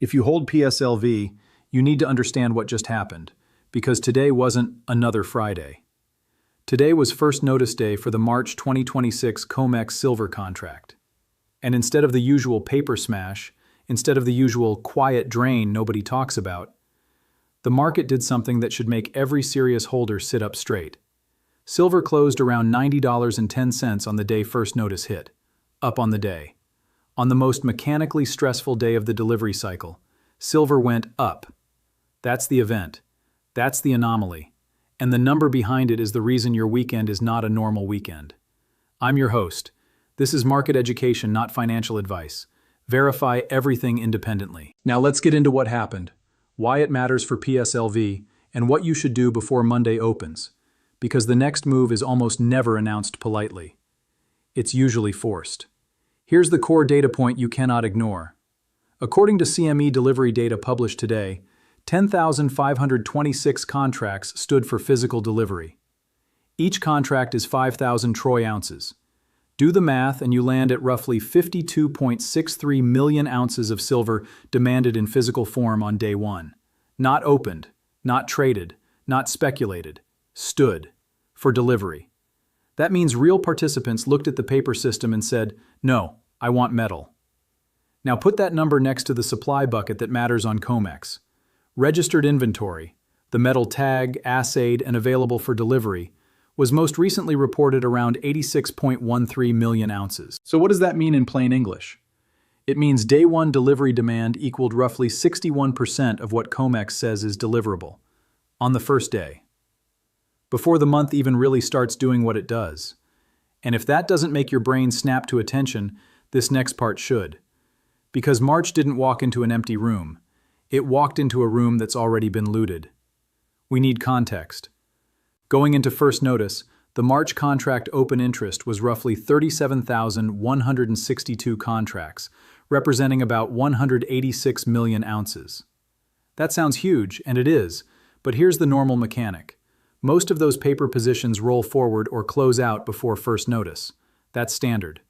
If you hold PSLV, you need to understand what just happened, because today wasn't another Friday. Today was first notice day for the March 2026 COMEX silver contract. And instead of the usual paper smash, instead of the usual quiet drain nobody talks about, the market did something that should make every serious holder sit up straight. Silver closed around $90.10 on the day first notice hit, up on the day. On the most mechanically stressful day of the delivery cycle, silver went up. That's the event. That's the anomaly. And the number behind it is the reason your weekend is not a normal weekend. I'm your host. This is market education, not financial advice. Verify everything independently. Now let's get into what happened, why it matters for PSLV, and what you should do before Monday opens. Because the next move is almost never announced politely. It's usually forced. Here's the core data point you cannot ignore. According to CME delivery data published today, 10,526 contracts stood for physical delivery. Each contract is 5,000 troy ounces. Do the math and you land at roughly 52.63 million ounces of silver demanded in physical form on day one. Not opened, not traded, not speculated, stood for delivery. That means real participants looked at the paper system and said, "No, I want metal." Now put that number next to the supply bucket that matters on COMEX. Registered inventory, the metal tag, assayed, and available for delivery, was most recently reported around 86.13 million ounces. So what does that mean in plain English? It means day one delivery demand equaled roughly 61% of what COMEX says is deliverable, on the first day, before the month even really starts doing what it does. And if that doesn't make your brain snap to attention, this next part should. Because March didn't walk into an empty room. It walked into a room that's already been looted. We need context. Going into first notice, the March contract open interest was roughly 37,162 contracts, representing about 186 million ounces. That sounds huge, and it is, but here's the normal mechanic. Most of those paper positions roll forward or close out before first notice. That's standard.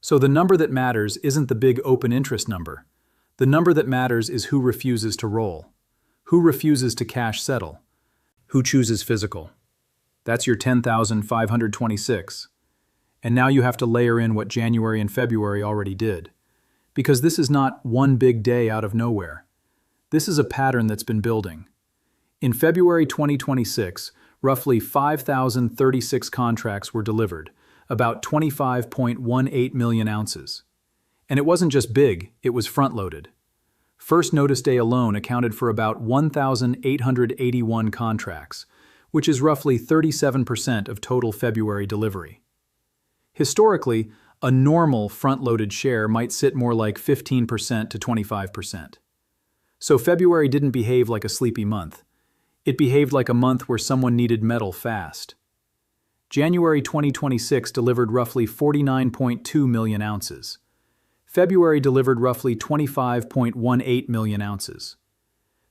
So the number that matters isn't the big open interest number. The number that matters is who refuses to roll, who refuses to cash settle, who chooses physical. That's your 10,526. And now you have to layer in what January and February already did. Because this is not one big day out of nowhere. This is a pattern that's been building. In February 2026, roughly 5,036 contracts were delivered, about 25.18 million ounces. And it wasn't just big, it was front-loaded. First notice day alone accounted for about 1,881 contracts, which is roughly 37% of total February delivery. Historically, a normal front-loaded share might sit more like 15% to 25%. So February didn't behave like a sleepy month. It behaved like a month where someone needed metal fast. January 2026 delivered roughly 49.2 million ounces. February delivered roughly 25.18 million ounces.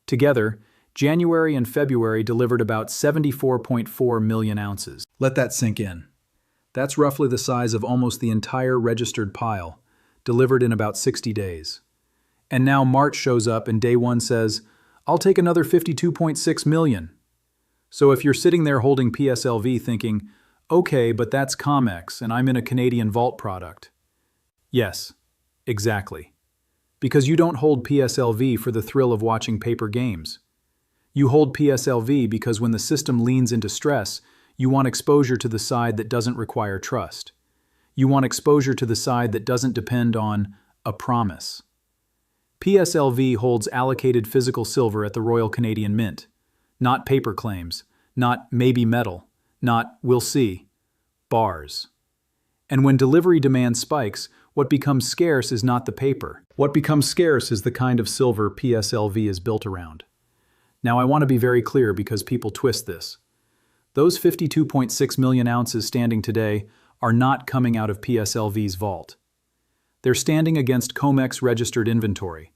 Together, January and February delivered about 74.4 million ounces. Let that sink in. That's roughly the size of almost the entire registered pile, delivered in about 60 days. And now March shows up and day one says, "I'll take another 52.6 million. So if you're sitting there holding PSLV thinking, "Okay, but that's COMEX and I'm in a Canadian vault product." Yes, exactly. Because you don't hold PSLV for the thrill of watching paper games. You hold PSLV because when the system leans into stress, you want exposure to the side that doesn't require trust. You want exposure to the side that doesn't depend on a promise. PSLV holds allocated physical silver at the Royal Canadian Mint. Not paper claims, not maybe metal, not we'll see, bars. And when delivery demand spikes, what becomes scarce is not the paper. What becomes scarce is the kind of silver PSLV is built around. Now I want to be very clear because people twist this. Those 52.6 million ounces standing today are not coming out of PSLV's vault. They're standing against COMEX registered inventory.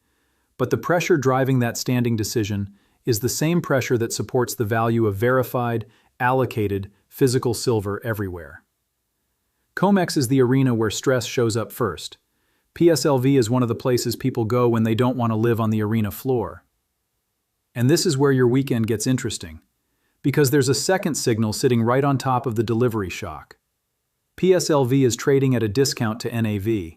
But the pressure driving that standing decision is the same pressure that supports the value of verified, allocated, physical silver everywhere. COMEX is the arena where stress shows up first. PSLV is one of the places people go when they don't want to live on the arena floor. And this is where your weekend gets interesting, because there's a second signal sitting right on top of the delivery shock. PSLV is trading at a discount to NAV,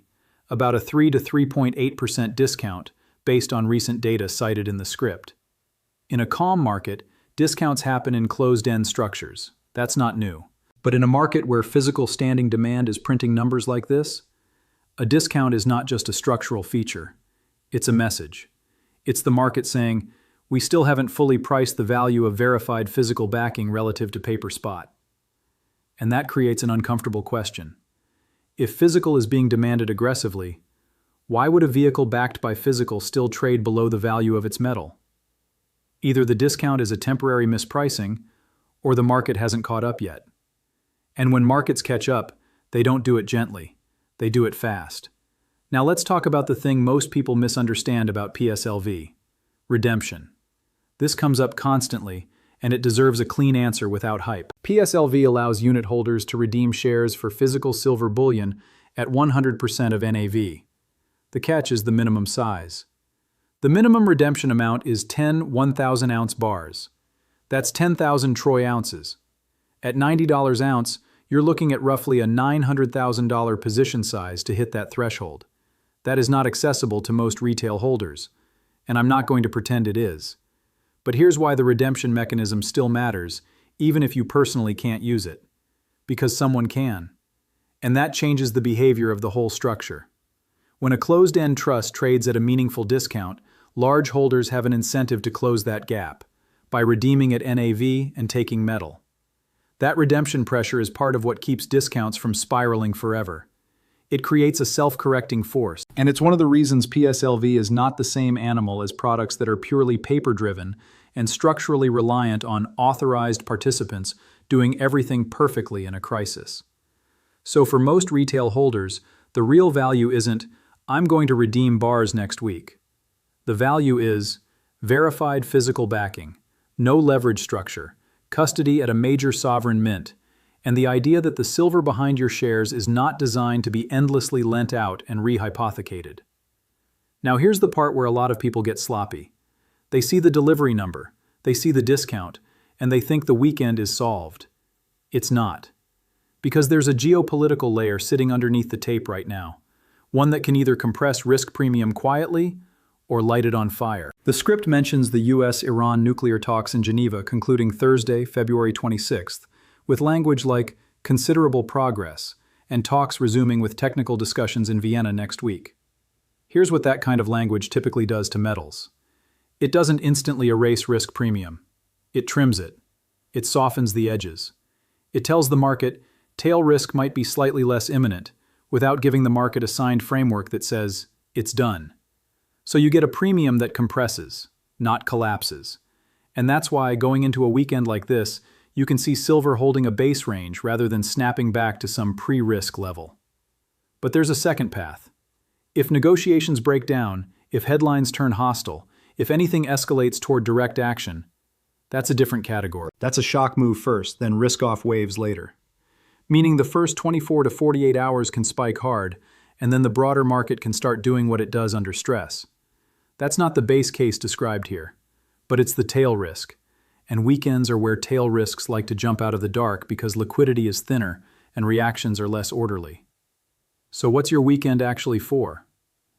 about a 3 to 3.8% discount based on recent data cited in the script. In a calm market, discounts happen in closed-end structures. That's not new. But in a market where physical standing demand is printing numbers like this, a discount is not just a structural feature. It's a message. It's the market saying, we still haven't fully priced the value of verified physical backing relative to paper spot. And that creates an uncomfortable question. If physical is being demanded aggressively, why would a vehicle backed by physical still trade below the value of its metal? Either the discount is a temporary mispricing, or the market hasn't caught up yet. And when markets catch up, they don't do it gently. They do it fast. Now let's talk about the thing most people misunderstand about PSLV: redemption. This comes up constantly, and it deserves a clean answer without hype. PSLV allows unit holders to redeem shares for physical silver bullion at 100% of NAV. The catch is the minimum size. The minimum redemption amount is 10 1,000-ounce bars. That's 10,000 troy ounces. At $90 ounce, you're looking at roughly a $900,000 position size to hit that threshold. That is not accessible to most retail holders, and I'm not going to pretend it is. But here's why the redemption mechanism still matters, even if you personally can't use it. Because someone can. And that changes the behavior of the whole structure. When a closed-end trust trades at a meaningful discount, large holders have an incentive to close that gap by redeeming at NAV and taking metal. That redemption pressure is part of what keeps discounts from spiraling forever. It creates a self-correcting force. And it's one of the reasons PSLV is not the same animal as products that are purely paper-driven and structurally reliant on authorized participants doing everything perfectly in a crisis. So for most retail holders, the real value isn't, I'm going to redeem bars next week. The value is verified physical backing, no leverage structure, custody at a major sovereign mint, and the idea that the silver behind your shares is not designed to be endlessly lent out and rehypothecated. Now here's the part where a lot of people get sloppy. They see the delivery number, they see the discount, and they think the weekend is solved. It's not. Because there's a geopolitical layer sitting underneath the tape right now, one that can either compress risk premium quietly or light it on fire. The script mentions the US-Iran nuclear talks in Geneva concluding Thursday, February 26th, with language like considerable progress and talks resuming with technical discussions in Vienna next week. Here's what that kind of language typically does to metals. It doesn't instantly erase risk premium. It trims it. It softens the edges. It tells the market tail risk might be slightly less imminent without giving the market a signed framework that says, it's done. So you get a premium that compresses, not collapses. And that's why, going into a weekend like this, you can see silver holding a base range rather than snapping back to some pre-risk level. But there's a second path. If negotiations break down, if headlines turn hostile, if anything escalates toward direct action, that's a different category. That's a shock move first, then risk-off waves later. Meaning the first 24 to 48 hours can spike hard, and then the broader market can start doing what it does under stress. That's not the base case described here, but it's the tail risk. And weekends are where tail risks like to jump out of the dark because liquidity is thinner and reactions are less orderly. So what's your weekend actually for?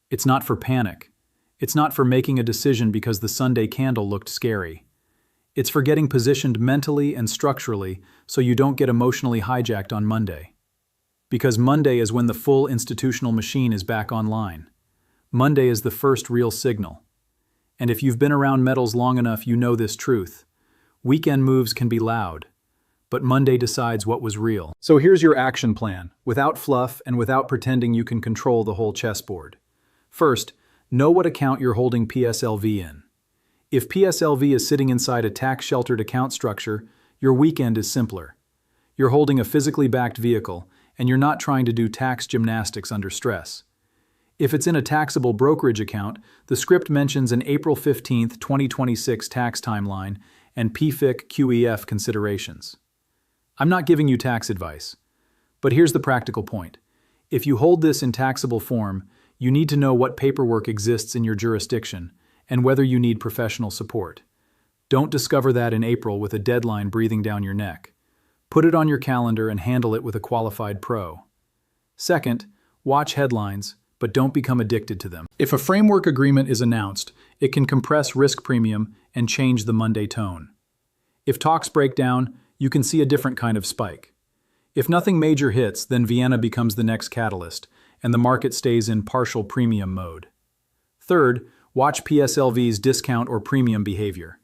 It's not for panic. It's not for making a decision because the Sunday candle looked scary. It's for getting positioned mentally and structurally so you don't get emotionally hijacked on Monday. Because Monday is when the full institutional machine is back online. Monday is the first real signal. And if you've been around metals long enough, you know this truth. Weekend moves can be loud, but Monday decides what was real. So here's your action plan, without fluff and without pretending you can control the whole chessboard. First, know what account you're holding PSLV in. If PSLV is sitting inside a tax-sheltered account structure, your weekend is simpler. You're holding a physically backed vehicle, and you're not trying to do tax gymnastics under stress. If it's in a taxable brokerage account, the script mentions an April 15, 2026 tax timeline and PFIC QEF considerations. I'm not giving you tax advice, but here's the practical point. If you hold this in taxable form, you need to know what paperwork exists in your jurisdiction and whether you need professional support. Don't discover that in April with a deadline breathing down your neck. Put it on your calendar and handle it with a qualified pro. Second, watch headlines, but don't become addicted to them. If a framework agreement is announced, it can compress risk premium and change the Monday tone. If talks break down, you can see a different kind of spike. If nothing major hits, then Vienna becomes the next catalyst, and the market stays in partial premium mode. Third, watch PSLV's discount or premium behavior.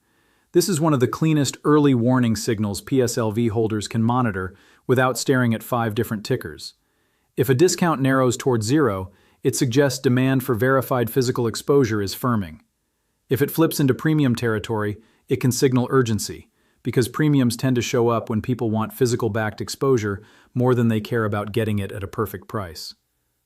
This is one of the cleanest early warning signals PSLV holders can monitor without staring at 5 different tickers. If a discount narrows toward zero, it suggests demand for verified physical exposure is firming. If it flips into premium territory, it can signal urgency, because premiums tend to show up when people want physical-backed exposure more than they care about getting it at a perfect price.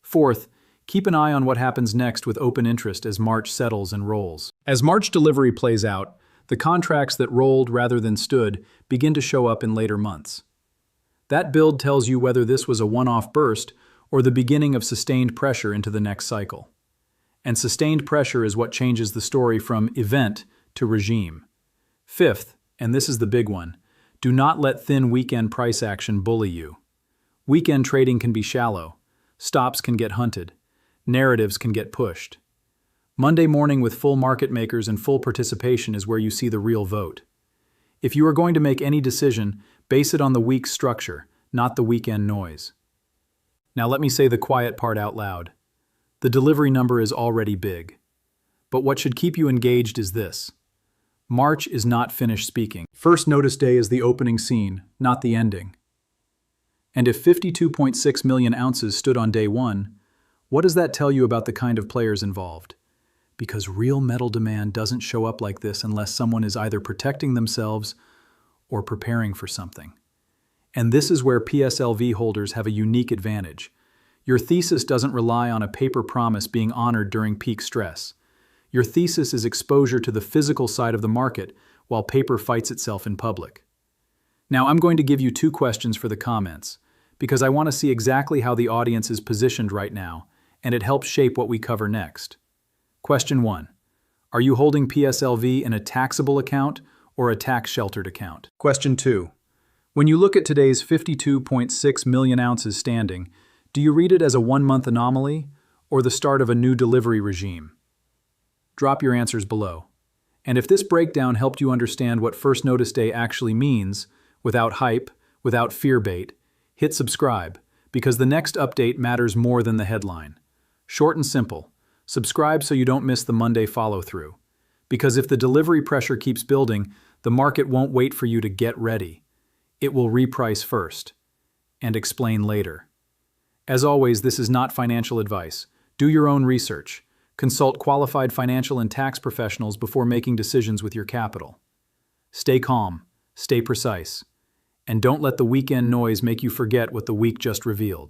Fourth, keep an eye on what happens next with open interest as March settles and rolls. As March delivery plays out, the contracts that rolled rather than stood begin to show up in later months. That build tells you whether this was a one-off burst or the beginning of sustained pressure into the next cycle. And sustained pressure is what changes the story from event to regime. Fifth, and this is the big one, do not let thin weekend price action bully you. Weekend trading can be shallow, stops can get hunted, narratives can get pushed. Monday morning with full market makers and full participation is where you see the real vote. If you are going to make any decision, base it on the week's structure, not the weekend noise. Now let me say the quiet part out loud. The delivery number is already big. But what should keep you engaged is this. March is not finished speaking. First notice day is the opening scene, not the ending. And if 52.6 million ounces stood on day one, what does that tell you about the kind of players involved? Because real metal demand doesn't show up like this unless someone is either protecting themselves or preparing for something. And this is where PSLV holders have a unique advantage. Your thesis doesn't rely on a paper promise being honored during peak stress. Your thesis is exposure to the physical side of the market while paper fights itself in public. Now I'm going to give you 2 questions for the comments, because I want to see exactly how the audience is positioned right now, and it helps shape what we cover next. Question 1. Are you holding PSLV in a taxable account or a tax-sheltered account? Question 2. When you look at today's 52.6 million ounces standing, do you read it as a 1-month anomaly or the start of a new delivery regime? Drop your answers below. And if this breakdown helped you understand what First Notice Day actually means, without hype, without fear bait, hit subscribe, because the next update matters more than the headline. Short and simple. Subscribe so you don't miss the Monday follow-through. Because if the delivery pressure keeps building, the market won't wait for you to get ready. It will reprice first and explain later. As always, this is not financial advice. Do your own research. Consult qualified financial and tax professionals before making decisions with your capital. Stay calm, stay precise, and don't let the weekend noise make you forget what the week just revealed.